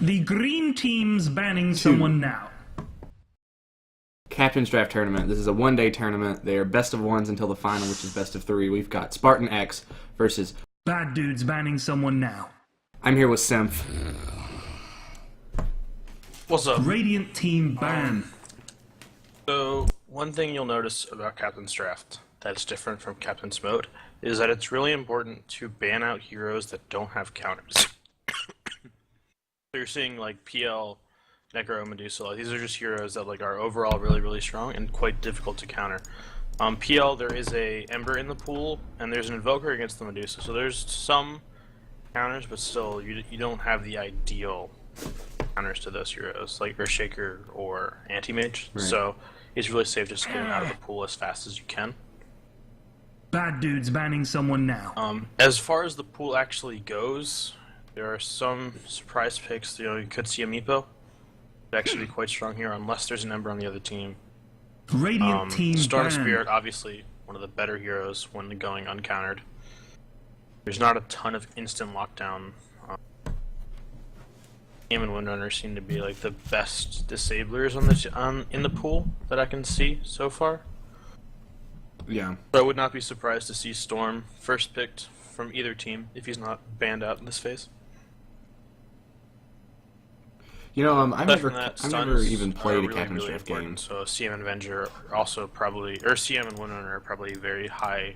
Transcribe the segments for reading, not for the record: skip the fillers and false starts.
The green team's banning someone now. Captain's Draft Tournament. This is a one-day tournament. They are best of ones until the final, which is best of three. We've got SpartanX versus... Bad Dude's banning someone now. I'm here with Symph. What's up? Radiant team ban. So, one thing you'll notice about Captain's Draft that's different from Captain's Mode is that it's really important to ban out heroes that don't have counters. So you're seeing like PL, Necro, Medusa. Like, these are just heroes that like are overall really strong and quite difficult to counter. PL, there is a Ember in the pool, and there's an Invoker against the Medusa. So there's some counters, but still, you don't have the ideal counters to those heroes, like Earthshaker or Anti-Mage. Right. So it's really safe just getting out of the pool as fast as you can. Bad Dude's banning someone now. As far as the pool actually goes, there are some surprise picks. You could see a Meepo. It's actually quite strong here, unless there's an Ember on the other team. Radiant team Storm ban. Spirit, obviously one of the better heroes when going uncountered. There's not a ton of instant lockdown. Him and Windrunner seem to be like the best disablers in the pool that I can see so far. Yeah. So I would not be surprised to see Storm first picked from either team if he's not banned out in this phase. You know, I've never Stuns even played are a Captain's really Draft game. So CM and Avenger are also probably, or CM and Windrunner are probably very high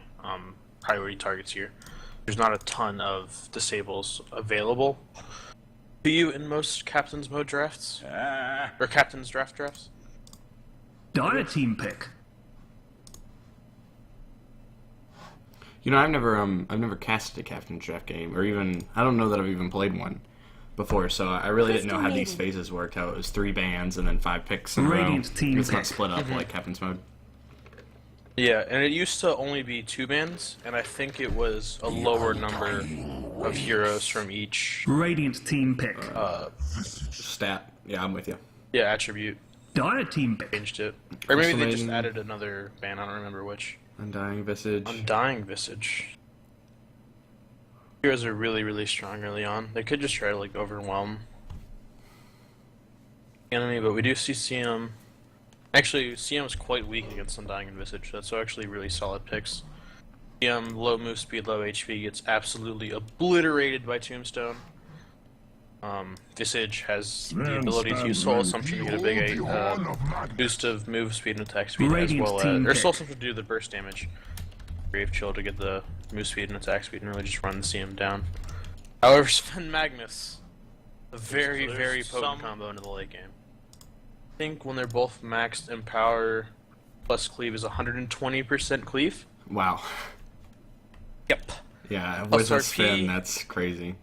priority targets here. There's not a ton of disables available to you in most Captain's Mode drafts, or Captain's Draft drafts. Dire team pick. You know, I've never casted a Captain's Draft game, or even I don't know that I've even played one before. So I really didn't know how these phases worked. How it was 3 bans and then 5 picks in a row. Radiant team It's not pick. split up like Captain's Mode. Yeah, and it used to only be 2 bans, and I think it was a lower number of heroes from each Radiant team pick. Stat. Yeah, I'm with you. attribute. Dire team pick. Changed it. Or maybe they just Maiden. added another ban, I don't remember which. Undying Visage. Undying Visage. Heroes are really strong early on. They could just try to like overwhelm the enemy, but we do see CM. Actually, CM is quite weak against Undying and Visage. That's actually really solid picks. CM, low move speed, low HP, gets absolutely obliterated by Tombstone. Visage has the ability to use Soul Assumption to get a big boost of move speed and attack speed, Radiant as well team as, or pick. Soul Assumption to do the burst damage. Grave Chill to get the move speed and attack speed and really just run the CM down. However, Sven Magnus, a very potent combo into the late game. I think when they're both maxed in power plus cleave is 120% cleave. Wow. Yep. Yeah, Plus Wizard RP. Spin, that's crazy.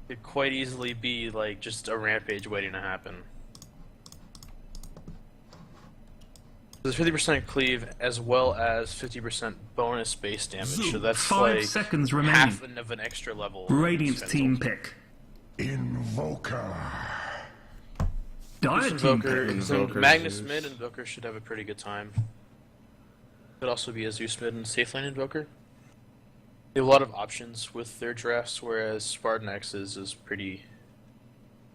Could quite easily be like just a rampage waiting to happen. There's 50% cleave as well as 50% bonus base damage, so that's 5 like seconds remaining. half of an extra level. Radiant Spend team ult. pick. Invoker. Dire team Invoker, pick. Invoker, Magnus Zeus. mid Invoker should have a pretty good time. Could also be a Zeus mid and safe lane Invoker. They have a lot of options with their drafts, whereas SpartanX is pretty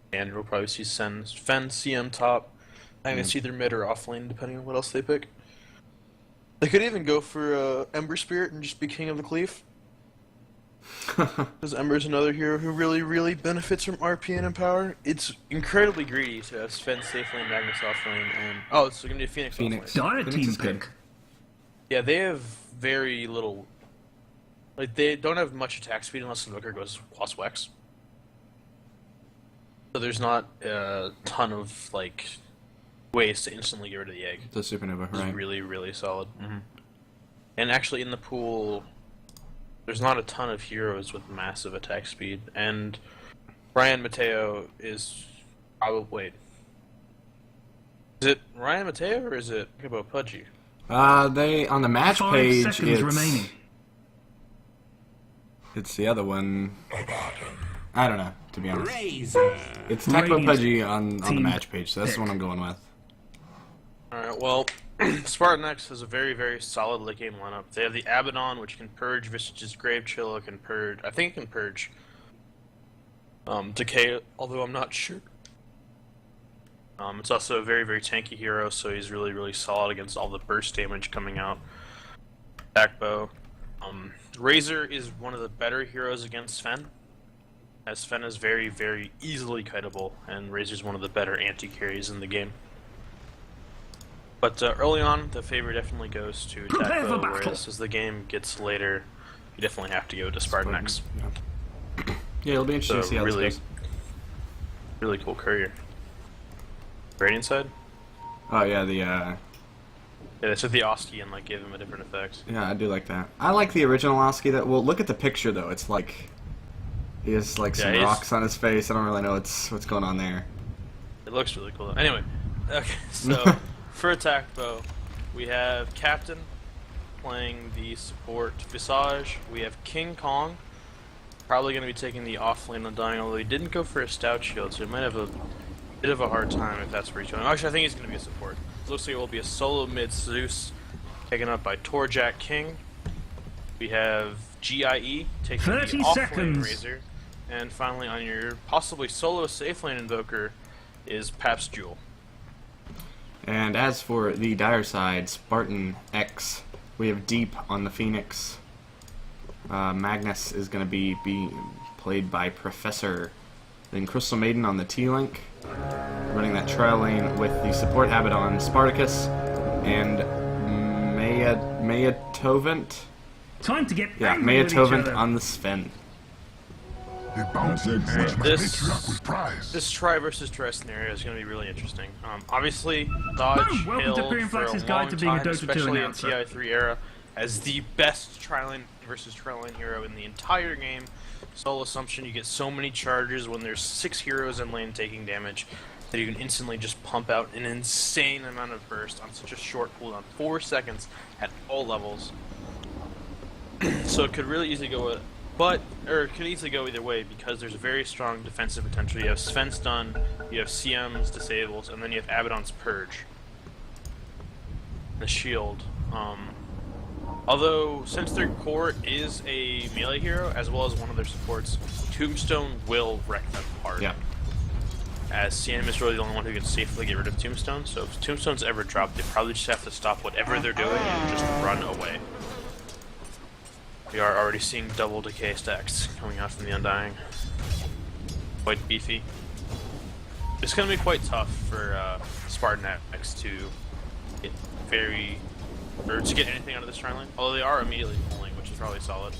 standard. We'll probably see Fen, CM top. I'm gonna see either mid or off lane depending on what else they pick. They could even go for Ember Spirit and just be King of the Cleave. Because Ember's another hero who really benefits from RP and power. It's incredibly greedy to have Sven safe lane, Magnus off lane, and oh, it's gonna be a Phoenix. Phoenix. Off lane. Dire Phoenix team is good. pick. Yeah, they have very little. Like they don't have much attack speed unless the Invoker goes plus Wex. So there's not a ton of like ways to instantly get rid of the egg. The Supernova, It's right? really solid. And actually, in the pool, there's not a ton of heroes with massive attack speed. And Ryan Mateo is probably. Wait. Is it Ryan Mateo or is it Takbo Pugee? They on the match 5 page. seconds remaining. It's the other one. I don't know, to be honest. Razor. It's Takbo Radiant Pugee on the team match page, so that's the pick. one I'm going with. Alright, well, SpartanX has a very solid late game lineup. They have the Abaddon, which can purge Visage's Grave Chill, it can purge. I think it can purge Decay, although I'm not sure It's also a very, very tanky hero, so he's really, really solid against all the burst damage coming out. Takbo. Razor is one of the better heroes against Sven, as Sven is very, very easily kiteable, and Razor's one of the better anti-carries in the game. But early on, the favor definitely goes to Takbo, whereas as the game gets later, you definitely have to go to SpartanX. Yeah, it'll be interesting to see how really, this goes. really cool courier. Radiant side? Oh yeah, Yeah, they took the Oski and like gave him a different effect. yeah, I do like that. I like the original Oski. That well, look at the picture though. It's like he has like some rocks on his face. I don't really know what's going on there. It looks really cool though. Anyway, okay, so for Takbo, we have Captain playing the support Visage. We have King Kong, probably going to be taking the off lane Undying, although he didn't go for a stout shield, so he might have a bit of a hard time if that's where he's going. Actually, I think he's going to be a support. It looks like it will be a solo mid Zeus taken up by Torjak King. We have GIE taking the off lane Razor. And finally, on your possibly solo safe lane Invoker is Pap's Jewel. And as for the dire side, SpartanX, we have Deep on the Phoenix. Magnus is going to be played by Professor. Then Crystal Maiden on the T-Link, running that trial lane with the support habit on Spartacus. And Mayatovent. Time to get Yeah, angry with each Mayatovent other. on the Sven. The bounty must This match up with prize. this try versus try scenario is going to be really interesting. Obviously, Dodge Boom! Welcome to hailed Pyrian for a Flax's long Guide to Being a time, Dota 2 especially in announcer. TI3 era, as the best tri-lane versus tri-lane hero in the entire game. Sole assumption, you get so many charges when there's 6 heroes in lane taking damage that you can instantly just pump out an insane amount of burst on such a short cooldown, 4 seconds at all levels. So it could really easily go with, it could easily go either way because there's a very strong defensive potential. You have Sven stun, you have CM's disables, and then you have Abaddon's purge. The shield. Although, since their core is a melee hero, as well as one of their supports, Tombstone will wreck them hard. Yeah. As CM is really the only one who can safely get rid of Tombstone, so if Tombstone's ever dropped, they probably just have to stop whatever they're doing and just run away. We are already seeing double decay stacks coming out from the Undying. Quite beefy. It's going to be quite tough for SpartanX to get to get anything out of this tri-lane, although they are immediately pulling, which is probably solid.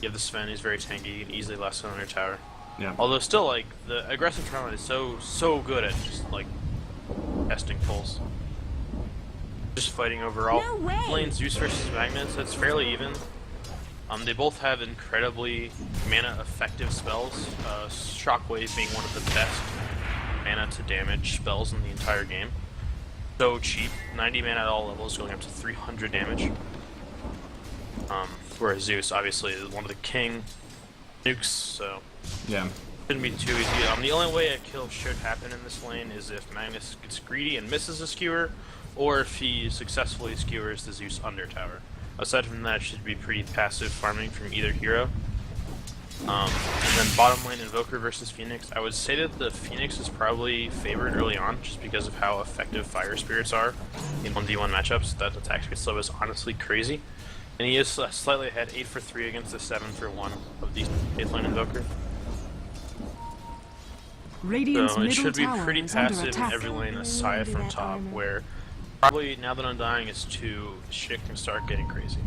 You have the Sven, he's very tanky and easily last on your tower. Yeah. Although still, like, the aggressive tri-lane is so good at just, like, testing pulls. Just fighting overall. No way. Playing Zeus versus Magnus, that's fairly even. They both have incredibly mana-effective spells, Shockwave being one of the best mana-to-damage spells in the entire game. So cheap, 90 mana at all levels, going up to 300 damage. Whereas Zeus, obviously, is one of the king nukes, so Yeah. shouldn't be too easy. The only way a kill should happen in this lane is if Magnus gets greedy and misses a skewer, or if he successfully skewers the Zeus under tower. Aside from that, it should be pretty passive farming from either hero. And then bottom lane Invoker versus Phoenix. I would say that the Phoenix is probably favored early on, just because of how effective Fire Spirits are in 1v1 matchups. That attack speed slow is honestly crazy. And he is slightly ahead, 8 for 3 against the 7 for 1 of the 8th lane Invoker. Radiant's So it middle should be tower pretty is under passive in attack. every lane aside from top, where probably now that Undying is 2, shit can start getting crazy.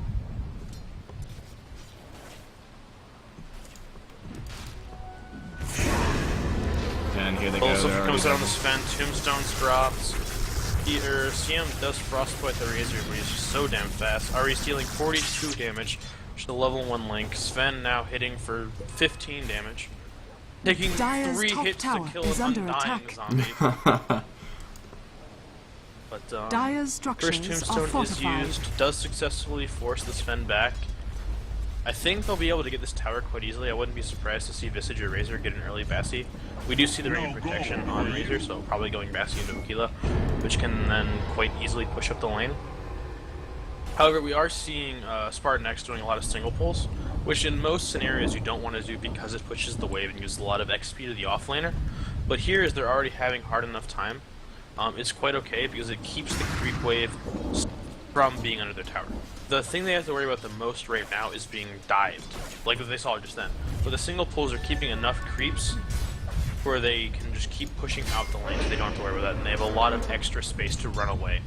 And here they go. Also, they're already comes out on done. the Sven, Tombstone's drops. CM does Frostbite the Razor, but he's just so damn fast. Ari's dealing 42 damage to the level 1 Link. Sven now hitting for 15 damage. Taking Dire's 3 top hits to tower kill is an under Undying attack. zombie. But, Dire's structures first are Tombstone is fortified. used, does successfully force the Sven back. I think they'll be able to get this tower quite easily. I wouldn't be surprised to see Visage or Razor get an early Bassi. We do see the Radiant Protection on Razor, so probably going Bassi into Aquila, which can then quite easily push up the lane. However, we are seeing SpartanX doing a lot of single pulls, which in most scenarios you don't want to do because it pushes the wave and uses a lot of XP to the offlaner. But here, as they're already having hard enough time, it's quite okay because it keeps the creep wave from being under their tower. The thing they have to worry about the most right now is being dived, like they saw just then. But the single pulls are keeping enough creeps where they can just keep pushing out the lane so they don't have to worry about that, and they have a lot of extra space to run away.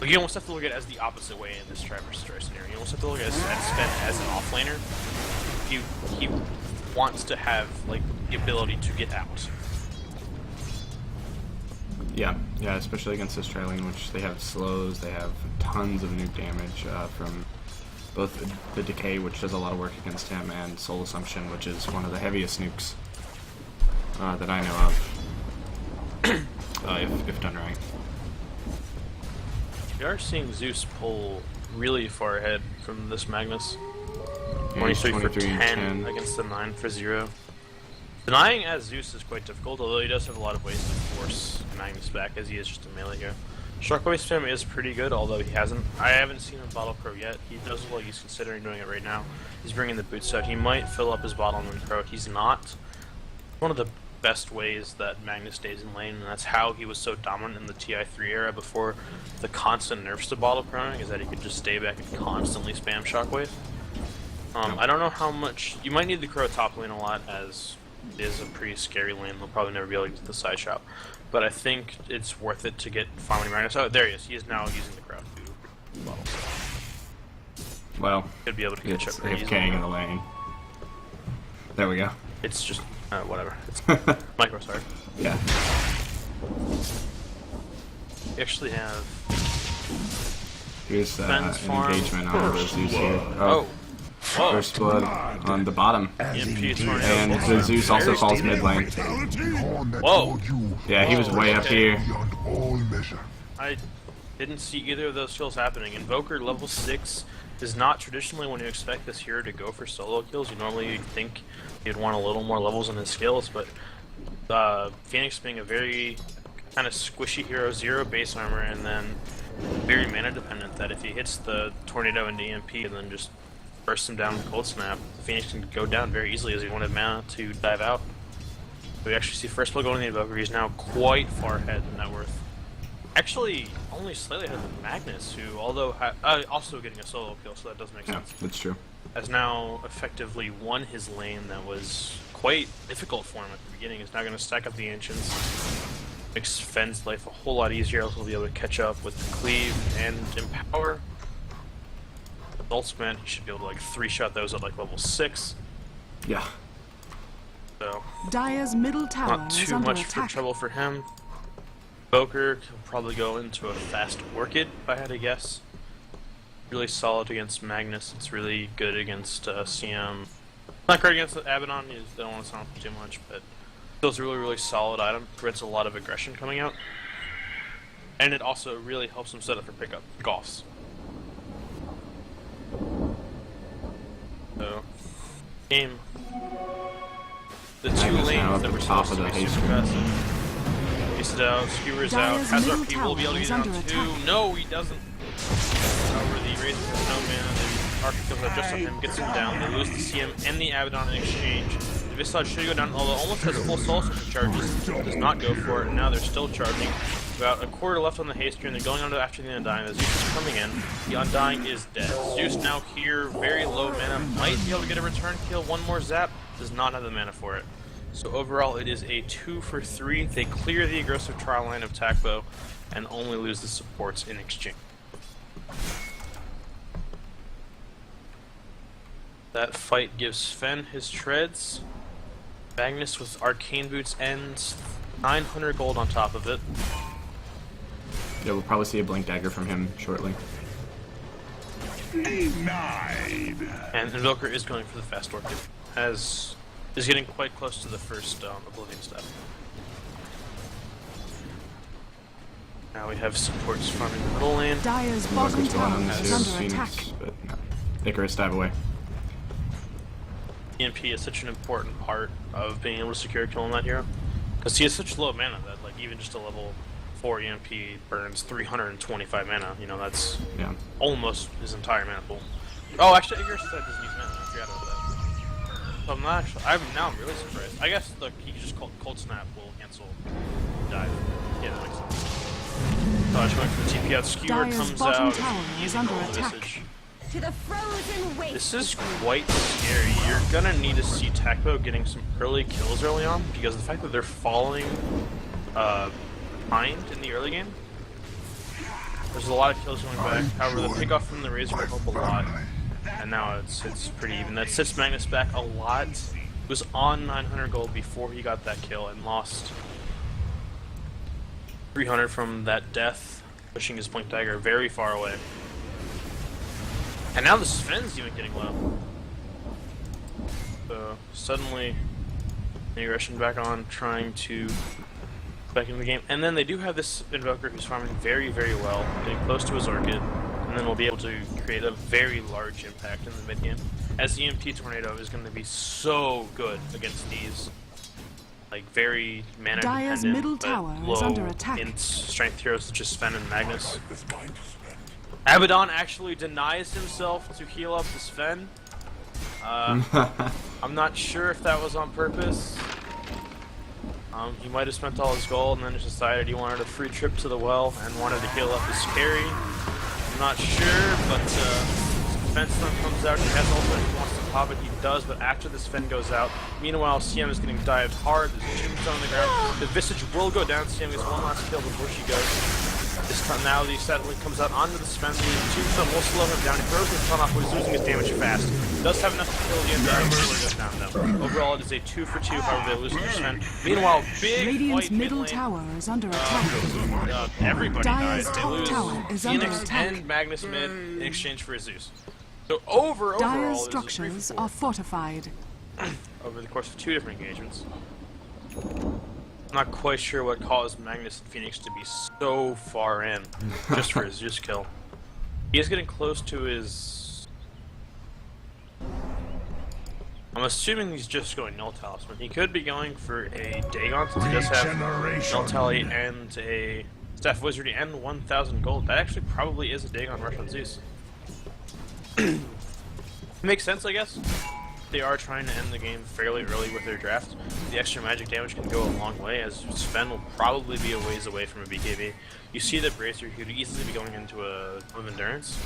Like, you almost have to look at it as the opposite way in this try versus try scenario. You almost have to look at Sven as an offlaner. He wants to have, like, the ability to get out. Yeah, especially against this tri lane, which they have slows, they have tons of nuke damage from both the Decay, which does a lot of work against him, and Soul Assumption, which is one of the heaviest nukes that I know of, if done right. We are seeing Zeus pull really far ahead from this Magnus. Yeah, 23 for 23 and 10 against the 9 for 0. Denying as Zeus is quite difficult, although he does have a lot of ways to force Magnus back, as he is just a melee hero. Shockwave spam is pretty good, although I haven't seen him bottle Crow yet. He does look like he's considering doing it right now. He's bringing the boots out. He might fill up his bottle and then Crow. He's not. One of the best ways that Magnus stays in lane, and that's how he was so dominant in the TI3 era before the constant nerfs to bottle crowing, is that he could just stay back and constantly spam Shockwave. I don't know how much... You might need the Crow top lane a lot, as it is a pretty scary lane. They'll probably never be able to get to the side shot. But I think it's worth it to get Farming Magnus. Oh, there he is. He is now using the Crow to bottle. Well, Could be able to catch up it's pretty easily. AFKing in the lane. There we go. It's just... whatever. It's micro, sorry. Yeah. We actually have... Here's an Fence farm. engagement on the Zeus here. Oh! Whoa! First blood on the bottom. EMP tornado. And the Zeus also falls mid lane. Whoa. Yeah, he was way up here. Beyond all measure. I didn't see either of those kills happening. Invoker level 6 is not traditionally when you expect this hero to go for solo kills. You normally think you'd want a little more levels in his skills, but Phoenix being a very kind of squishy hero, 0 base armor, and then very mana dependent, that if he hits the tornado into EMP and then just bursts him down with Cold Snap, Phoenix can go down very easily as he wanted mana to dive out. We actually see first blood going to the Invoker. He's now quite far ahead in net worth. Actually, only slightly ahead of Magnus, who, although also getting a solo kill, so that does make Yeah, sense, that's true. has now effectively won his lane that was quite difficult for him at the beginning. He's now going to stack up the Ancients, makes Fenn's life a whole lot easier. Also, he'll be able to catch up with Cleave and Empower. Ultimate, he should be able to like 3-shot those at like level 6. Yeah. So Dire's middle tower not is too under much attack. trouble for him. Boker will probably go into a fast Orchid, if I had to guess. Really solid against Magnus. It's really good against CM. Not great against Abaddon. You don't want to sound too much, but it's a really, really solid item. Prevents a lot of aggression coming out. And it also really helps him set up for pickup. Golfs. So, game. The two Magnus now lanes at that the were top supposed of to the be super haste. fast. Ace it out, Skewer's out, Dire's has middle RP, will be able to tower get is down under 2. attack. No, he doesn't. However, the Razor has no mana, the RP comes out just on him, gets him down. They lose the CM and the Abaddon in exchange. The Visage should go down, although almost has full soul switch charges, does not go for it, and now they're still charging. About a quarter left on the haste turn, they're going on to after the Undying. The Zeus is coming in, the Undying is dead. Zeus now here, very low mana, might be able to get a return kill, one more zap, does not have the mana for it. So overall it is a 2 for 3, they clear the aggressive trial line of Takbo, and only lose the supports in exchange. That fight gives Sven his treads. Magnus with Arcane Boots ends, 900 gold on top of it. Yeah, we'll probably see a Blink Dagger from him shortly. Denied. And Invoker is going for the fast Orchid, as is getting quite close to the first Oblivion step. Now we have supports farming the middle lane. Dire's bottom Invoker's going tower on is this under Phoenix, attack. but no. Icarus, dive away. EMP is such an important part of being able to secure a kill on that hero, because he has such low mana that like even just a level 4 EMP burns 325 mana. You know, that's Yeah. almost his entire mana pool. Oh, actually, Icarus doesn't use mana. I forgot about that. So I'm not actually. I'm really surprised. I guess he just called Cold Snap will cancel dive. Yeah, that makes sense. Dodge going for the TP out. Skewer Dire's comes bottom out. tower is Easy under call attack. Visage. To the frozen waste. This is quite scary. You're gonna need to see Takbo getting some early kills early on because the fact that they're falling behind in the early game. There's a lot of kills going back. However, the pickoff from the Razor will help a lot. And now it's pretty even. That sits Magnus back a lot. He was on 900 gold before he got that kill and lost 300 from that death, pushing his Blink Dagger very far away. And now the Sven's even getting low. So suddenly, aggression back on, trying to back into the game. And then they do have this Invoker who's farming very, very well, getting close to his Orchid, and then we'll be able to create a very large impact in the mid game. As the EMP Tornado is going to be so good against these, like, very mana Dire's dependent, middle but tower low is under attack. int strength heroes such as Sven and Magnus. Abaddon actually denies himself to heal up the Sven. I'm not sure if that was on purpose. He might have spent all his gold and then just decided he wanted a free trip to the well and wanted to heal up his carry. I'm not sure, but Sven comes out. He has also he wants to pop it. He does, but after the Sven goes out, meanwhile CM is getting dived hard. There's a tombstone on the ground. The Visage will go down. CM gets one last kill before she goes. This time now the Satellite comes out onto the Sven. The tombstone will slow him down. He throws his stun off, but he's losing his damage fast. Does have enough to kill the entire before he goes down though. Overall, it is a 2 for 2. However, they lose their Sven. Meanwhile, big Radiant's fight middle mid lane. tower is under attack. Everybody Dire's dies. They top lose tower is under Phoenix attack. and Magnus mid in exchange for Zeus. So overall, Dire's it was a 3 structures for 4 are fortified. over the course of 2 different engagements. I'm not quite sure what caused Magnus and Phoenix to be so far in just for his Zeus kill. He is getting close to his... I'm assuming he's just going Null Talisman. He could be going for a Dagon since he does have Null Tally and a Staff Wizardry and 1,000 gold. That actually probably is a Dagon rush on Zeus. Makes sense, I guess. They are trying to end the game fairly early with their draft. The extra magic damage can go a long way, as Sven will probably be a ways away from a BKB. You see that Bracer could easily be going into a of Endurance.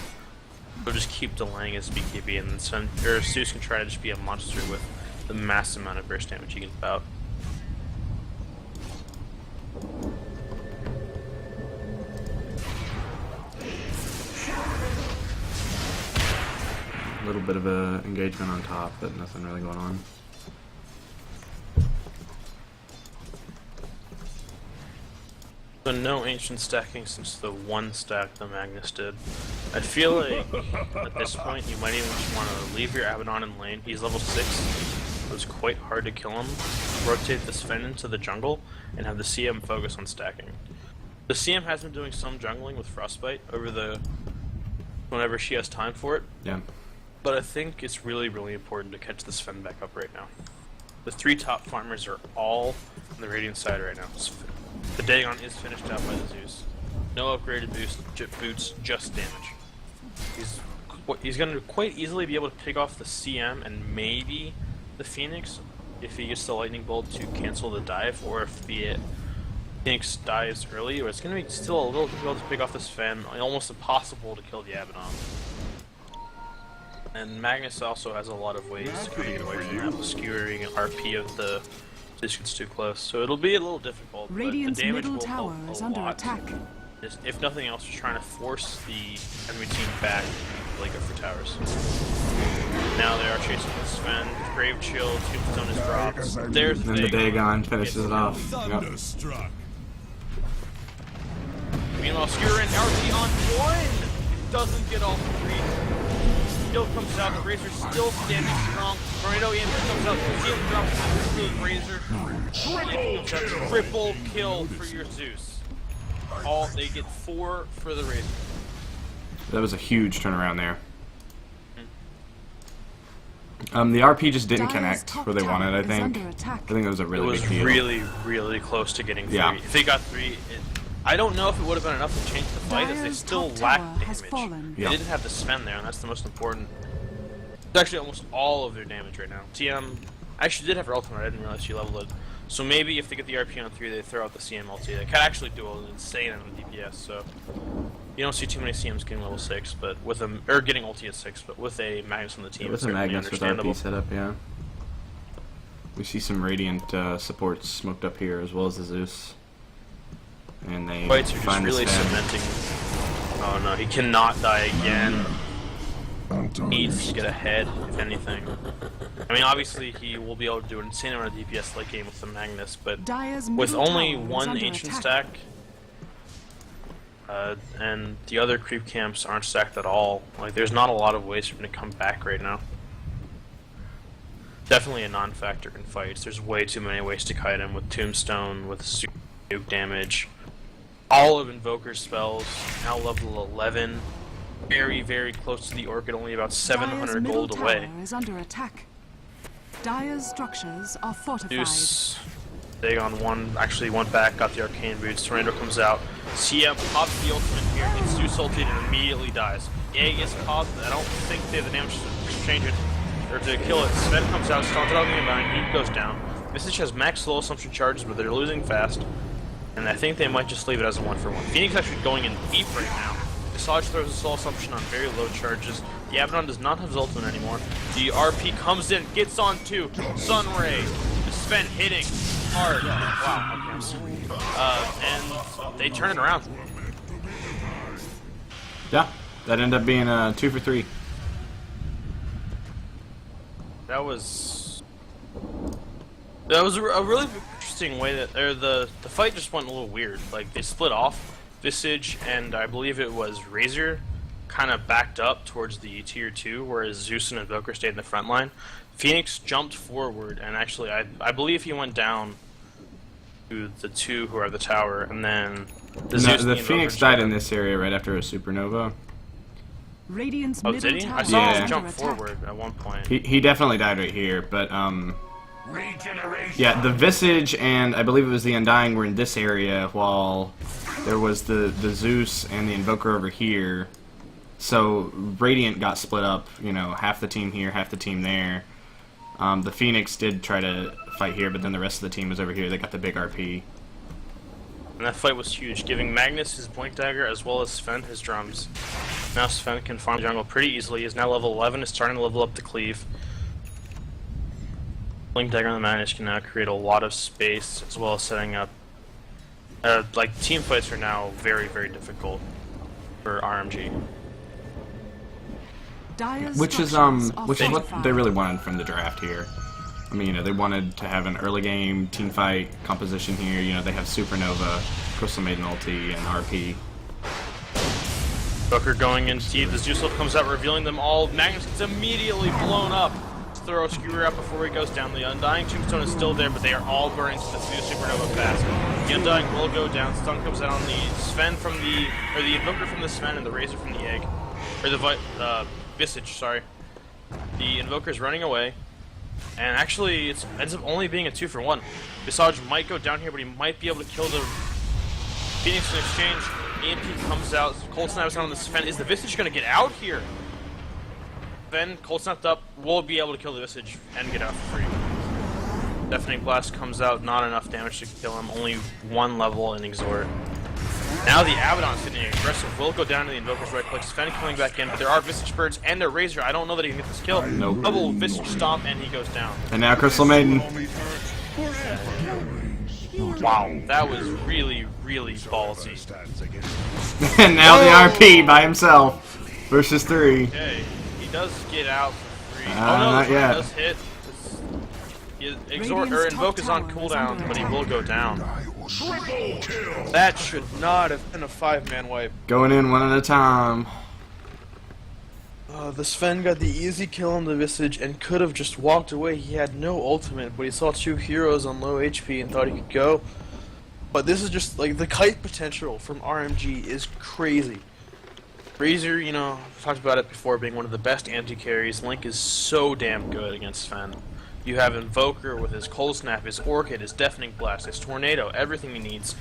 He'll just keep delaying his BKB, and then Sven, or Zeus can try to just be a monster with the massive amount of burst damage he can put out. A little bit of a engagement on top, but nothing really going on. So no ancient stacking since the one stack the Magnus did. I feel like at this point you might even just want to leave your Abaddon in lane. He's level 6. It was quite hard to kill him. Rotate the Sven into the jungle and have the CM focus on stacking. The CM has been doing some jungling with Frostbite over the whenever she has time for it. Yeah. But I think it's really, really important to catch the Sven back up right now. The 3 top farmers are all on the Radiant side right now. The Dagon is finished out by the Zeus. No upgraded boots, just damage. He's going to quite easily be able to pick off the CM and maybe the Phoenix if he gets the Lightning Bolt to cancel the dive, or if the Phoenix dives early. Or it's going to be still a little difficult to pick off the Sven, almost impossible to kill the Abaddon. And Magnus also has a lot of ways to kind of get away from that, skewering RP of the Zeus gets too close. So it'll be a little difficult, Radiant's but the damage middle will tower help is a under lot. attack. Just, if nothing else, just trying to force the enemy team back like go for towers. Now they are chasing the Sven. Grave Chill, Tombstone is dropped. There's And then the Dagon finishes it off. Yep. Thunderstruck. Meanwhile, Skewer and RP on 1! Doesn't get all 3. Still comes out, the Razor still standing strong. Tornado EMP comes out, CM drops through the Razor. Triple kill for your Zeus. They get 4 for the Razor. That was a huge turnaround there. The RP just didn't Dire's connect top where they wanted, I tower is think. under attack. I think it was a It really was big deal. really, really close to getting 3. Yeah. If they got 3, I don't know if it would have been enough to change the fight, as they Dire's still top lack tower has damage. fallen. They Yeah. didn't have the Sven there, and that's the most important. It's actually almost all of their damage right now. TM actually did have her ultimate. I didn't realize she leveled it. So maybe if they get the RP on 3, they throw out the CM ulti. They can actually do an insane amount of DPS. So you don't see too many CMs getting level 6, but with them or getting ulti at 6, but with a Magnus on the team, With it's a certainly Magnus with understandable. RP setup, yeah. We see some Radiant supports smoked up here, as well as the Zeus. And they Fights are just find really this fan. cementing. Oh no, he cannot die again. Anton Needs to get ahead, if anything. I mean, obviously he will be able to do an insane amount of DPS late game with the Magnus, but Dire's with middle only tower is one under ancient attack. stack, and the other creep camps aren't stacked at all. Like, there's not a lot of ways for him to come back right now. Definitely a non-factor in fights. There's way too many ways to kite him with Tombstone, with nuke damage. All of Invoker's spells, now level 11. Very, very close to the Orchid, only about Dire's 700 middle gold away. tower is under attack. Dire's structures are fortified. Zeus, Dagon went back, got the Arcane Boots. Tornado comes out. CM pops the ultimate here, gets Zeus ulted, and immediately dies. Egg is caught, I don't think they have the damage to exchange it, or to kill it. Sven comes out, stomps it out the environment, he goes down. Visage has max slow assumption charges, but they're losing fast. And I think they might just leave it as a 1-for-1. Phoenix actually going in deep right now. Visage throws a soul assumption on very low charges. The Abaddon does not have his ultimate anymore. The RP comes in, gets on 2. Sunray. Sven hitting hard. Wow, okay. And they turn it around. Yeah, that ended up being 2 for 3. That was a really interesting way that the fight just went a little weird. Like, they split off. Visage and I believe it was Razor kind of backed up towards the tier 2, whereas Zeus and Invoker stayed in the front line. Phoenix jumped forward, and actually I believe he went down to the 2 who are the tower, and then the Zeus and The the Phoenix Invoker died jumped. in this area right after a supernova. Radiant's Oh, middle did he? tower I is saw him under jump attack. forward at one point. He definitely died right here, but yeah, the Visage and I believe it was the Undying were in this area, while there was the Zeus and the Invoker over here. So Radiant got split up, you know, half the team here, half the team there. The Phoenix did try to fight here, but then the rest of the team was over here. They got the big RP. And that fight was huge, giving Magnus his Blink Dagger as well as Sven his drums. Now Sven can farm jungle pretty easily. He's now level 11, is starting to level up the cleave. Blink Dagger on the Magnus can now create a lot of space, as well as setting up... like, team fights are now very, very difficult for RMG. Dire's Which is structures are what fortified. they really wanted from the draft here. I mean, you know, they wanted to have an early game team fight composition here. You know, they have Supernova, Crystal Maiden ulti, and RP. Booker going in deep, the Zeus ult comes out, revealing them all. Magnus gets immediately blown up. Throw a skewer out before he goes down. The Undying Tombstone is still there, but they are all burning to the Supernova fast. The Undying will go down. Stun comes out on the Sven from the, or the Invoker from the Sven and the Razor from the Egg. Or the Visage, sorry. The Invoker's running away. And actually, it ends up only being a 2-for-1. Visage might go down here, but he might be able to kill the Phoenix in exchange. EMP comes out. Cold Snap's on the Sven. Is the Visage going to get out here? Then Cold Snapped up, will be able to kill the Visage and get out for free. Deafening Blast comes out, not enough damage to kill him, only 1 level in Exhort. Now the Abaddon's getting aggressive, will go down to the Invoker's right click, Sven coming back in, but there are Visage Birds and their Razor. I don't know that he can get this kill. Nope. Double Visage Stomp and he goes down. And now Crystal Maiden. Wow, that was really, really ballsy. And now the RP by himself versus 3. Okay, he does get out for free. Not the yet. does hit. Exhort or Radiant's Invoke top is on tower is cooldown, under but he attack. will go down. That should not have been a 5-man wipe. Going in one at a time. The Sven got the easy kill on the Visage and could have just walked away. He had no ultimate, but he saw 2 heroes on low HP and thought he could go. But this is just, like, the kite potential from RMG is crazy. Razor, you know, I've talked about it before, being one of the best anti-carries. Link is so damn good against Sven. You have Invoker with his Cold Snap, his Orchid, his Deafening Blast, his Tornado, everything he needs.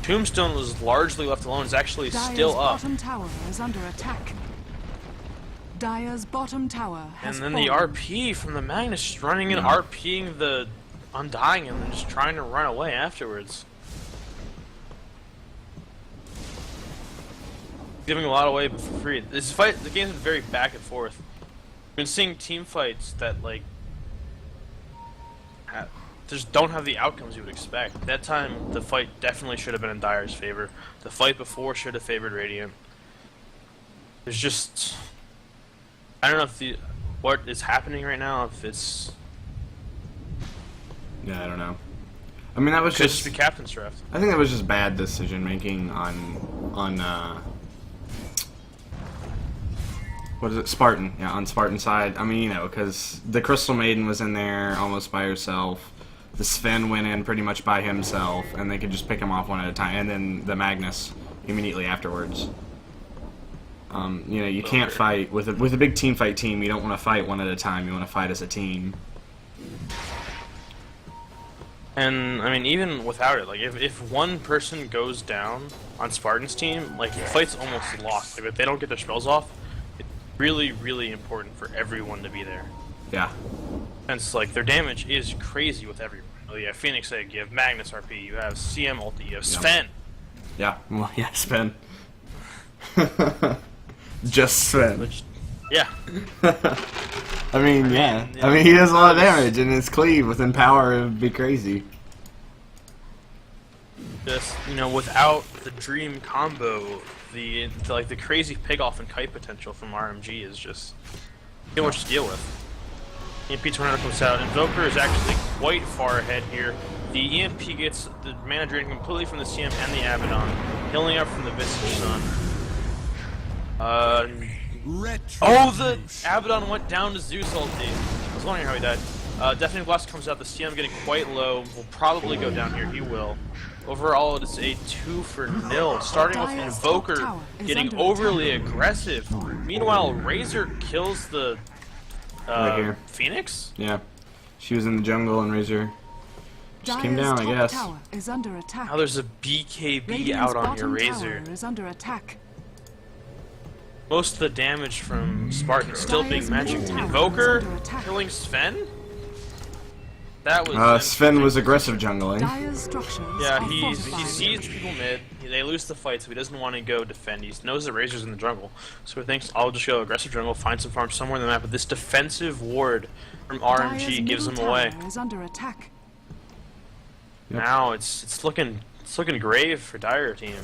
Tombstone was largely left alone, is actually Dire's still up. bottom tower is under attack. Dire's bottom tower has And then the fallen. RP from the Magnus just running and RPing the Undying and then just trying to run away afterwards. Giving a lot away for free. This fight, the game's been very back and forth. I've been seeing team fights that like just don't have the outcomes you would expect. That time, the fight definitely should have been in Dire's favor. The fight before should have favored Radiant. There's just, I don't know if what is happening right now. If it's Yeah, I don't know. I mean, that was could just be captain's draft. I think that was just bad decision making on what is it, Spartan? Yeah, on Spartan side. I mean, you know, because the Crystal Maiden was in there almost by herself. The Sven went in pretty much by himself, and they could just pick him off one at a time. And then the Magnus immediately afterwards. You know, you can't fight with a big team fight team. You don't want to fight one at a time. You want to fight as a team. And I mean, even without it, like if one person goes down on Spartan's team, like the fight's almost lost. Like if they don't get their spells off, it's really, really important for everyone to be there. Yeah. And it's like their damage is crazy with everyone. Oh, you have Phoenix Egg, you have Magnus RP, you have CM ulti, you have Sven. Yeah. Well, yeah, Sven. Just Sven. Which, yeah. I mean, yeah. I mean, he does a lot of damage, and his cleave within power would be crazy. Just, you know, without the dream combo, the crazy pig off and kite potential from RMG is just too much to deal with. EMP tornado comes out. Invoker is actually quite far ahead here. The EMP gets the mana drain completely from the CM and the Abaddon, healing up from the Visage Sun. Oh, the Abaddon went down to Zeus ulti. I was wondering how he died. Deafening Blast comes out. The CM getting quite low. Will probably go down here. He will. Overall, it is a 2-0. Starting with Invoker getting overly aggressive. Meanwhile, Razor kills the Right here. Phoenix? Yeah. She was in the jungle, and Razor just came down, I guess. Tower is under attack. Now there's a BKB Radiant's out on your bottom Razor. tower is under attack. Most of the damage from Spartan still being Dire's magic. middle tower Invoker is under attack. killing Sven? That was Sven was aggressive jungling. Dire's structures Yeah, are he fortified. sees people mid. They lose the fight, so he doesn't want to go defend. He knows the Razor's in the jungle, so he thinks I'll just go aggressive jungle, find some farm somewhere in the map. But this defensive ward from Dire's RMG gives him middle away. tower is under attack. Yep. Now it's looking grave for Dire team.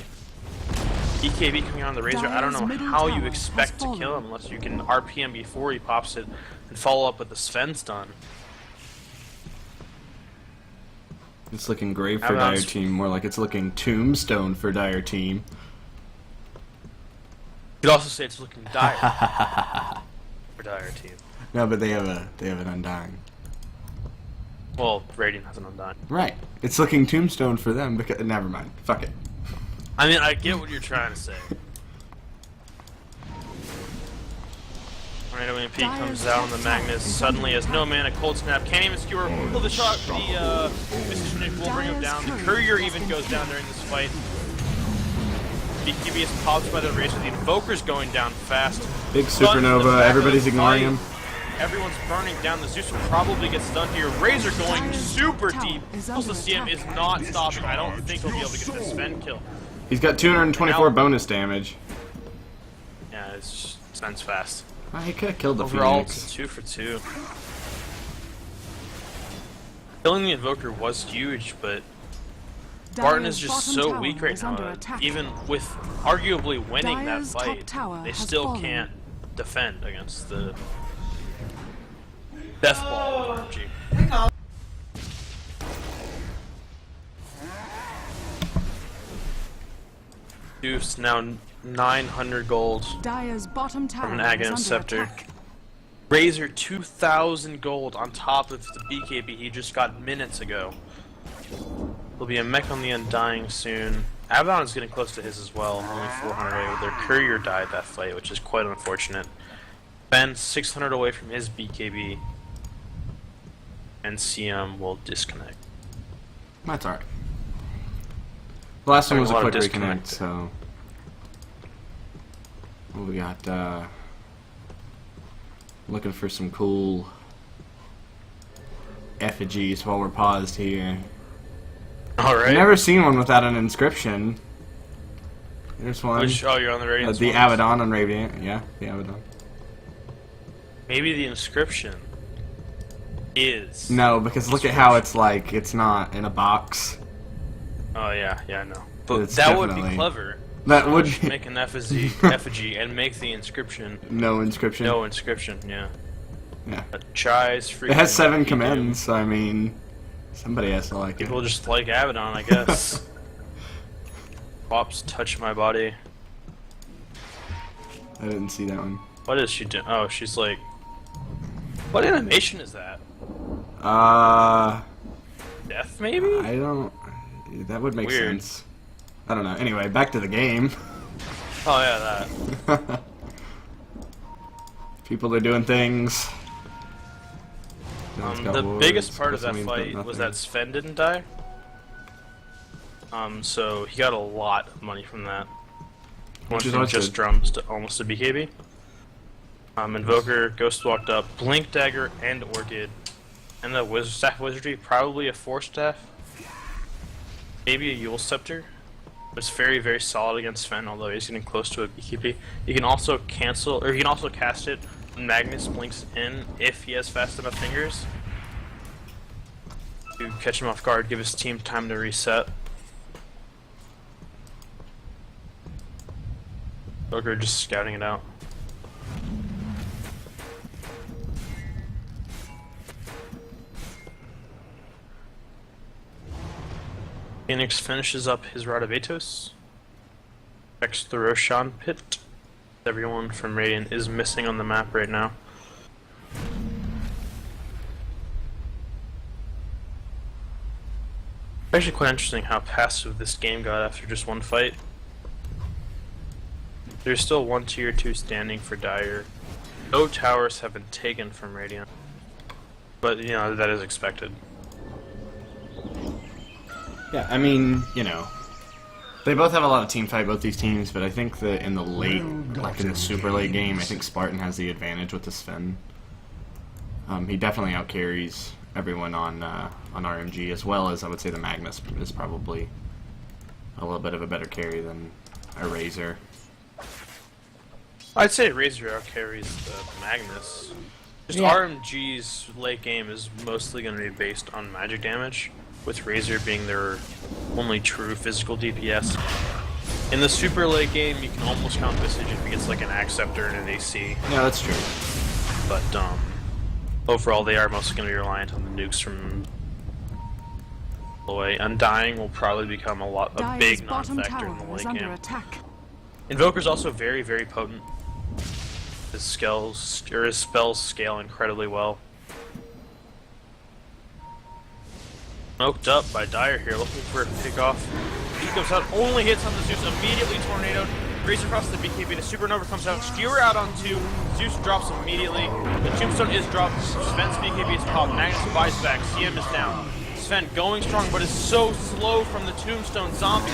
BKB coming on the Razor. I don't know Dire's middle how you tower expect has to kill him unless you can RP him before he pops it and follow up with the Sven stun. It's looking grave for Abaddon's- Dire Team, more like it's looking tombstone for Dire Team. You could also say it's looking dire for Dire team. No, but they have an Undying. Well, Radiant has an Undying. Right. It's looking tombstone for them because never mind. Fuck it. I mean, I get what you're trying to say. Tornado EMP comes out on the Magnus. Suddenly has no mana, cold snap, can't even skewer. Pull the shot. The Mississippi will bring him down. The Courier even goes down during this fight. BKB is popped by the Razor. The Invoker's going down fast. Big Stunned in the supernova. back Everybody's of the ignoring fight. him. Everyone's burning down. The Zeus will probably get stunned here. Razor going super deep. Pulls the CM is not stopping. I don't think he'll be able to get the Sven kill. He's got 224 Now- bonus damage. Yeah, it's Sven's fast. Well, he could have killed the Overall, Phoenix. it's 2 for 2. Killing the Invoker was huge, but Spartan is Dire's just bottom so tower weak right is now. under attack. Even with arguably winning that Dire's top fight, tower they has still fallen. can't defend against the Death Ball energy. Deuce now 900 gold Dire's bottom tower from an is Aghanim under Scepter. attack. Razor 2,000 gold on top of the BKB he just got minutes ago. There'll be a mech on the Undying soon. Abaddon is getting close to his as well, only 400 away. Their Courier died that fight, which is quite unfortunate. Ben 600 away from his BKB. And CM will disconnect. That's alright. The last one was a A lot of quick disconnect. reconnect, so... What we got, Looking for some cool effigies while we're paused here. Alright. I've never seen one without an inscription. There's one. Which, oh, you're on the Radiant. The Abaddon on Radiant. Yeah, the Abaddon. Maybe the inscription is... No, because look at how it's like, it's not in a box. Oh, yeah, I know. But It's that would be definitely- clever. That would Just be... make an effigy and make the inscription No inscription. no inscription, yeah. Yeah. Chai's freaking... It has 7 Edu. commands, so I mean, somebody has to like it. People just like Abaddon, I guess. Pops touch my body. I didn't see that one. What is she doing? Oh, she's like... What animation is that? Death, maybe? I don't... That would make Weird. sense. I don't know. Anyway, back to the game. Oh, yeah, that. People are doing things. The biggest part of that fight was that Sven didn't die. So he got a lot of money from that. Went is from always just good. drums to almost a BKB. Invoker, Ghost walked up, Blink Dagger, and Orchid. And the Staff Wizardry, probably a 4-staff. Maybe a Yule Scepter. It's very, very solid against Sven, although he's getting close to a BKB. You can also cancel, or you can also cast it when Magnus blinks in if he has fast enough fingers. To catch him off guard, give his team time to reset. Joker just scouting it out. Phoenix finishes up his Rod of Atos. Checks the Roshan pit. Everyone from Radiant is missing on the map right now. Actually quite interesting how passive this game got after just one fight. There's still one tier 2 standing for Dire. No towers have been taken from Radiant. But, you know, that is expected. Yeah, I mean, you know, they both have a lot of team fight, both these teams, but I think that in the late, like in the super late game, I think Spartan has the advantage with the Sven. He definitely outcarries everyone on RMG, as well as I would say the Magnus is probably a little bit of a better carry than a Razor. I'd say Razor outcarries the Magnus. Just Yeah. RMG's late game is mostly going to be based on magic damage, with Razor being their only true physical DPS. In the super late game, you can almost count Visage if he gets like an Acceptor and an AC, Yeah, that's true. but overall they are mostly going to be reliant on the nukes from the way. Undying will probably become a Dire's big bottom non-factor tower in the is late under game. attack. Invoker's also very, very potent. His spells scale incredibly well. Smoked up by Dire here, looking for a pickoff. He comes out, only hits on the Zeus, immediately tornadoed. Race across the BKB, the Supernova comes out, Skewer out on 2, Zeus drops immediately. The Tombstone is dropped, Sven's BKB is popped, Magnus buys back, CM is down. Sven going strong, but is so slow from the Tombstone. Zombies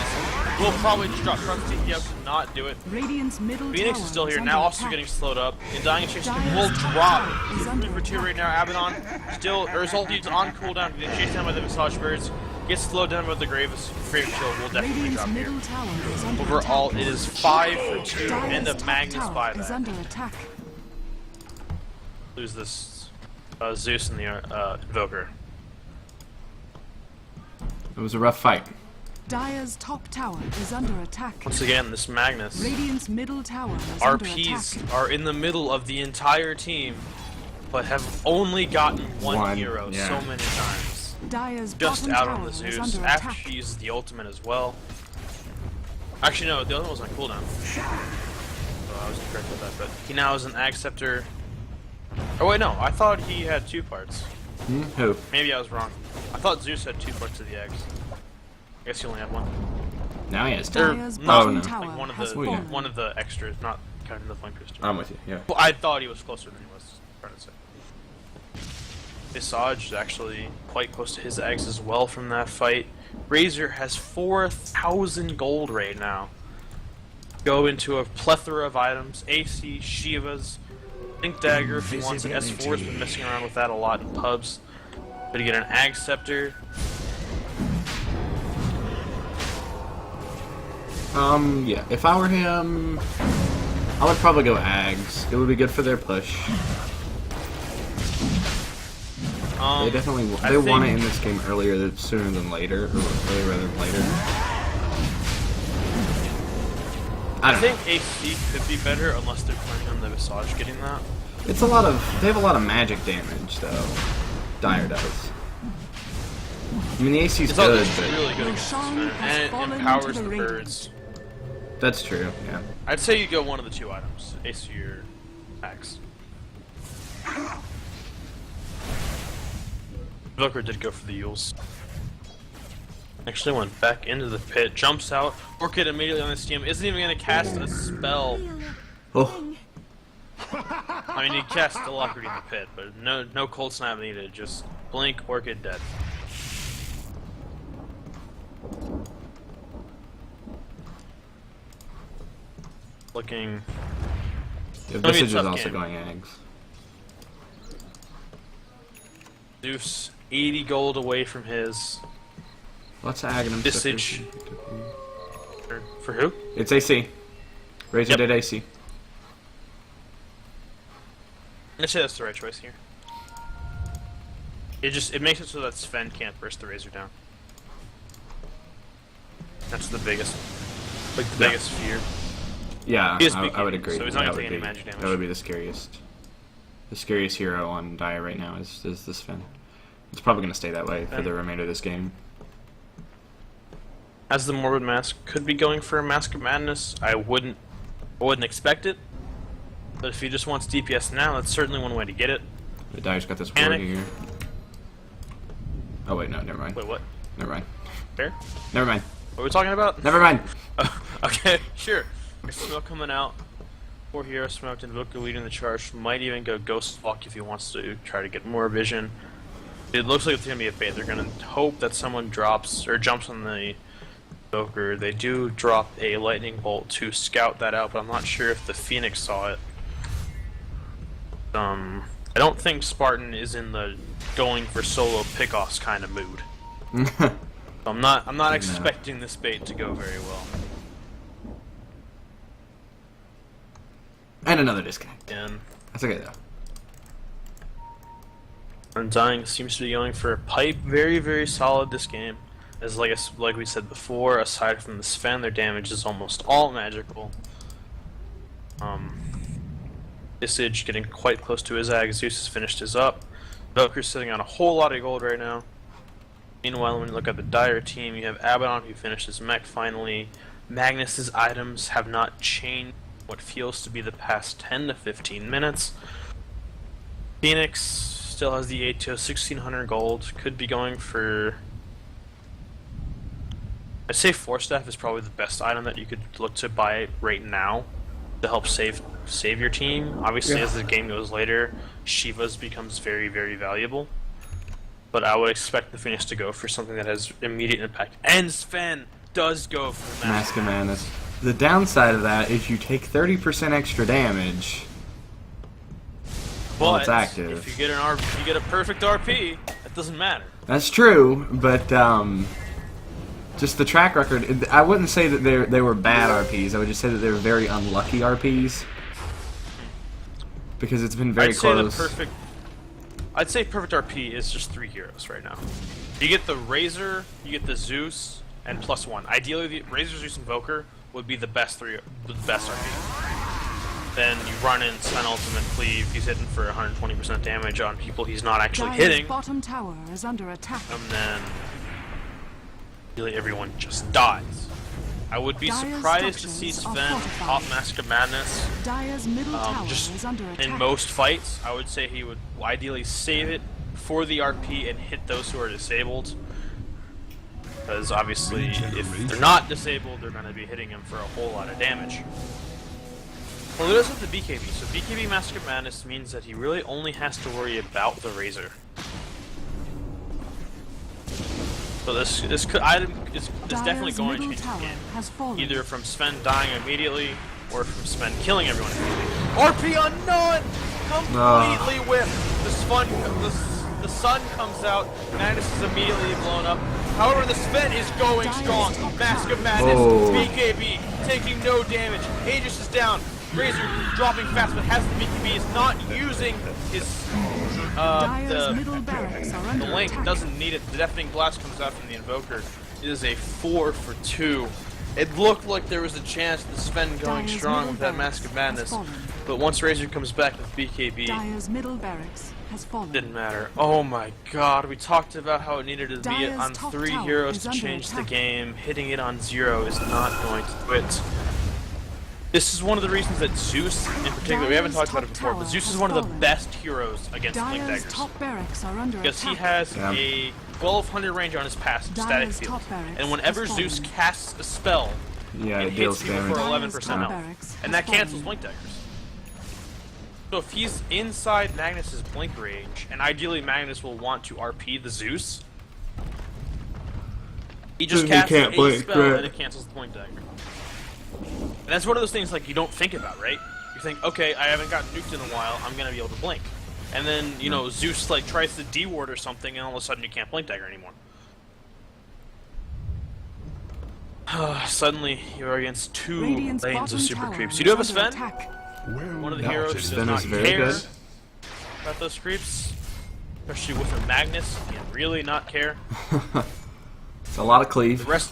will probably just drop. Front TPO cannot do it. Radiant's middle Phoenix tower is still here, is now under also attack. getting slowed up. And Dying and Chase Dire's will top drop. tower is He's under 3 for 2 attack. right now. Abaddon still, or his ulti's on cooldown, getting chased down by the Visage Birds. Gets slowed down with the Grave Kill will definitely Radiant's drop here. middle tower is under Overall, attack. it is 5 for 2 Dire's and a top Magnus tower is buyback. under attack. Lose this Zeus and the Invoker. It was a rough fight. Dire's top tower is under attack. Once again, this Magnus. Radiant's middle tower is under RPs attack. are in the middle of the entire team, but have only gotten one hero yeah. so many times. Dire's Just bottom out tower on the is Zeus under after attack. she uses the ultimate as well. Actually, no, the other one was on cooldown. So I was incorrect with that, but he now has an Acceptor. Oh wait, no, I thought he had 2 parts. Who? Maybe I was wrong. I thought Zeus had 2 parts of the eggs. I guess he only had 1. Now he has two. Dire's no, bottom no. tower Like one of has the fallen. one of the extras, not counting the flankers. I'm with you, yeah. Well, I thought he was closer than he was. Trying to say. Visage is actually quite close to his eggs as well from that fight. Razor has 4,000 gold right now. Go into a plethora of items: AC, Shivas, Think Dagger if he wants an S4 has been messing around with that a lot in pubs. But to get an Ag Scepter. Yeah, if I were him, I would probably go Ags. It would be good for their push. They definitely want it in this game sooner than later, or earlier rather than later. I think AC could be better unless they're planning on the Visage getting that. It's a lot of they have a lot of magic damage though. Dire does. I mean the AC's It's good, but but really good against this man, and it empowers the birds. That's true. Yeah. I'd say you go one of the two items, AC or Axe. Joker did go for the Yules. Actually went back into the pit, jumps out, Orchid immediately on this team, isn't even going to cast a spell. Oh. I mean, he cast Alacrity in the pit, but no Cold Snap needed, just blink, Orchid dead. Looking... Yeah, this is also going eggs. Zeus, 80 gold away from his. What's Aghanim? Visage. For who? It's AC. Razor did AC. I'd say that's the right choice here. It makes it so that Sven can't burst the Razor down. That's the biggest, biggest fear. Yeah, I would agree. So he's not gonna take any magic damage. That would be the scariest. The scariest hero on Dire right now is this Sven. It's probably going to stay that way for the remainder of this game. As the Morbid Mask could be going for a Mask of Madness, I wouldn't expect it. But if he just wants DPS now, that's certainly one way to get it. The Dire's got this ward here. Oh wait, no, never mind. Wait, what? Never mind. Fair? Never mind. What are we talking about? Never mind. Okay, sure. There's smoke coming out. 4 heroes smoked, Invoker leading the charge. Might even go Ghost Walk if he wants to try to get more vision. It looks like it's going to be a bait. They're going to hope that someone drops or jumps on the Invoker. They do drop a Lightning Bolt to scout that out, but I'm not sure if the Phoenix saw it. I don't think Spartan is in the going for solo pickoffs kind of mood. I'm not expecting this bait to go very well. And another disconnect. And that's okay though. Undying seems to be going for a pipe. Very, very solid this game. As like we said before, aside from the Sven, their damage is almost all magical. Visage getting quite close to his Ag. Zeus has finished his up. Valkyrie's sitting on a whole lot of gold right now. Meanwhile, when you look at the Dire team, you have Abaddon who finished his mech finally. Magnus's items have not changed what feels to be the past 10 to 15 minutes. Phoenix still has the AD2L 1600 gold. Could be going for... I'd say Force Staff is probably the best item that you could look to buy right now to help save your team. Obviously, as the game goes later, Shiva's becomes very, very valuable. But I would expect the Phoenix to go for something that has immediate impact. And Sven does go for the Mask of Madness. The downside of that is you take 30% extra damage while it's active. If you get a perfect RP, that doesn't matter. That's true, but just the track record. I wouldn't say that they were bad RPs. I would just say that they were very unlucky RPs because it's been very close. I'd say perfect RP is just 3 heroes right now. You get the Razor, you get the Zeus, and +1. Ideally, the Razor, Zeus, Invoker would be the best RP. Then you run in Sven Ultimate Cleave. He's hitting for 120% damage on people he's not actually hitting. Bottom tower is under attack. And then really everyone just dies. I would be surprised to see Sven pop Mask of Madness. Dire's middle tower Just is under attack. in most fights, I would say he would ideally save it for the RP and hit those who are disabled. Because obviously, if they're not disabled, they're going to be hitting him for a whole lot of damage. Well, it does have the BKB. So BKB Mask of Madness means that he really only has to worry about the Razor. So this item is definitely going to change the game. Either from Sven dying immediately, or from Sven killing everyone immediately. RP on none! Completely whiffed. The sun comes out. Magnus is immediately blown up. However, the Sven is going strong. Mask of Madness. BKB taking no damage. Aegis is down. Razor dropping fast, but has the BKB. Is not using his the link. Doesn't need it. The deafening blast comes out from the Invoker. It is a 4 for 2. It looked like there was a chance of the Sven going strong with that Mask of Madness, but once Razor comes back with BKB, Dire's middle barracks has fallen. didn't matter. Oh my god, we talked about how it needed to be on 3 heroes to change the game. Hitting it on 0 is not going to do it. This is one of the reasons that Zeus, in particular, we haven't talked about it before, but Zeus is one of the best heroes against Blink Daggers. Because he has a 1200 range on his passive static field, and whenever Zeus casts a spell, it hits people for 11% health, and that cancels Blink Daggers. So if he's inside Magnus's Blink range, and ideally Magnus will want to RP the Zeus, he just casts a spell and it cancels the Blink Dagger. And that's one of those things like you don't think about, right? You think, okay, I haven't gotten nuked in a while, I'm gonna be able to blink. And then, you know, Zeus like tries to D-ward or something, and all of a sudden you can't Blink Dagger anymore. Suddenly, you're against 2 lanes of super creeps. You do have a Sven, one of the heroes who does not care about those creeps. Especially with a Magnus, you can really not care. It's a lot of cleave. The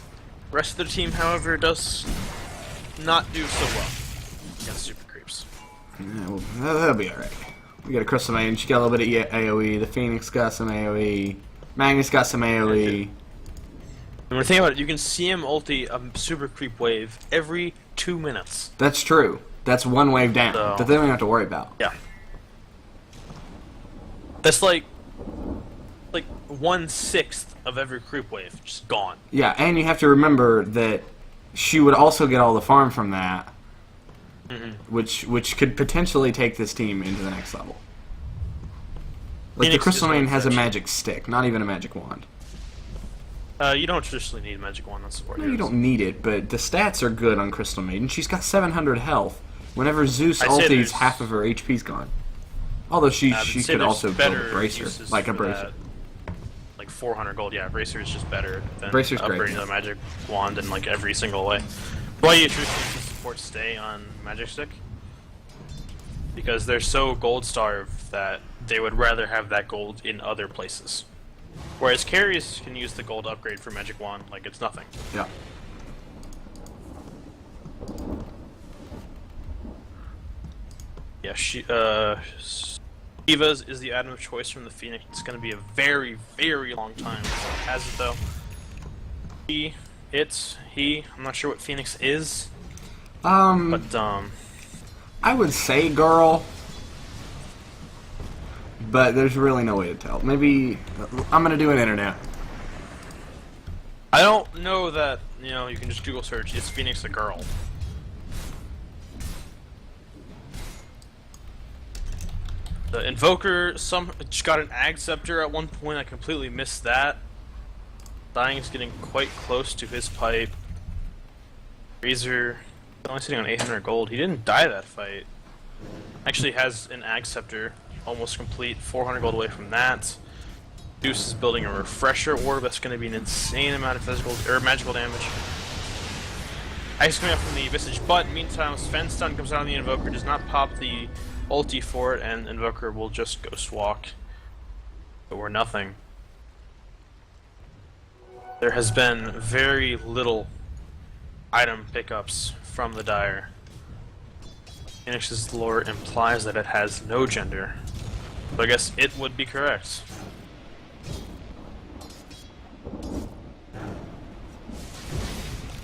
rest of the team, however, does not do so well against super creeps. Yeah, well, that'll be alright. We got a Crystal Maiden, she got a little bit of AoE, the Phoenix got some AoE, Magnus got some AoE. And when you think about it, you can see him ulti a super creep wave every 2 minutes. That's true. That's one wave down that they don't have to worry about. Yeah. That's like 1/6 of every creep wave just gone. Yeah, and you have to remember that she would also get all the farm from that, which could potentially take this team into the next level. Like the Crystal Maiden has a magic stick, not even a magic wand. You don't traditionally need a magic wand on support. No, you don't need it, but the stats are good on Crystal Maiden. She's got 700 health. Whenever Zeus ulties, half of her HP's gone. Although she could also build a bracer, like a bracer. Like 400 gold, yeah. Bracer is just better than Bracer's upgrading the magic wand in like every single way. Why you traditionally see support stay on magic stick? Because they're so gold starved that they would rather have that gold in other places. Whereas carries can use the gold upgrade for magic wand like it's nothing. Yeah. Yeah, Shiva's is the item of choice from the Phoenix. It's going to be a very, very long time until it has it, though. I'm not sure what Phoenix is. But, I would say girl, but there's really no way to tell. Maybe, I'm going to do an internet. I don't know that, you know, you can just Google search, is Phoenix a girl? The Invoker just got an Ag Scepter at one point. I completely missed that. Dying is getting quite close to his pipe. Razor only sitting on 800 gold. He didn't die that fight. Actually has an Ag Scepter, almost complete. 400 gold away from that. Zeus is building a Refresher Orb. That's going to be an insane amount of physical or magical damage. Ice coming up from the Visage, but meantime, Sven Stun comes out on the Invoker. Does not pop the ulti for it, and Invoker will just Ghost Walk. But we're nothing. There has been very little item pickups from the Dire. Phoenix's lore implies that it has no gender. So I guess it would be correct.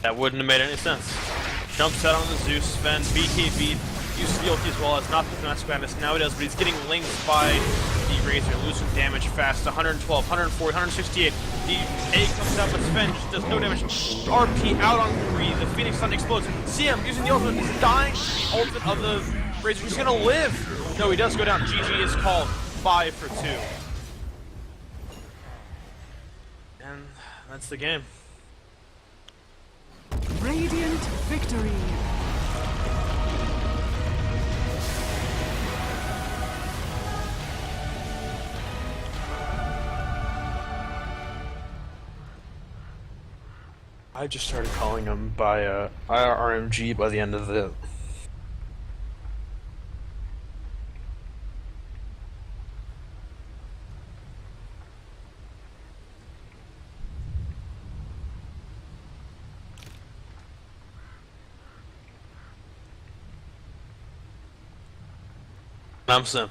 That wouldn't have made any sense. Jumps out on the Zeus, Sven, BKB, uses the ulti as well as not the Mask Madness. Now he does, but he's getting linked by the Razor, losing damage fast. 112, 140, 168. The A comes out, but Sven just does no damage. RP out on 3. The Phoenix Sun explodes. CM using the ultimate. He's dying. The ultimate of the Razor. He's gonna live. No, he does go down. GG is called 5 for 2. And that's the game. Radiant victory. I just started calling them by IRMG by the end of the. I'm Sim.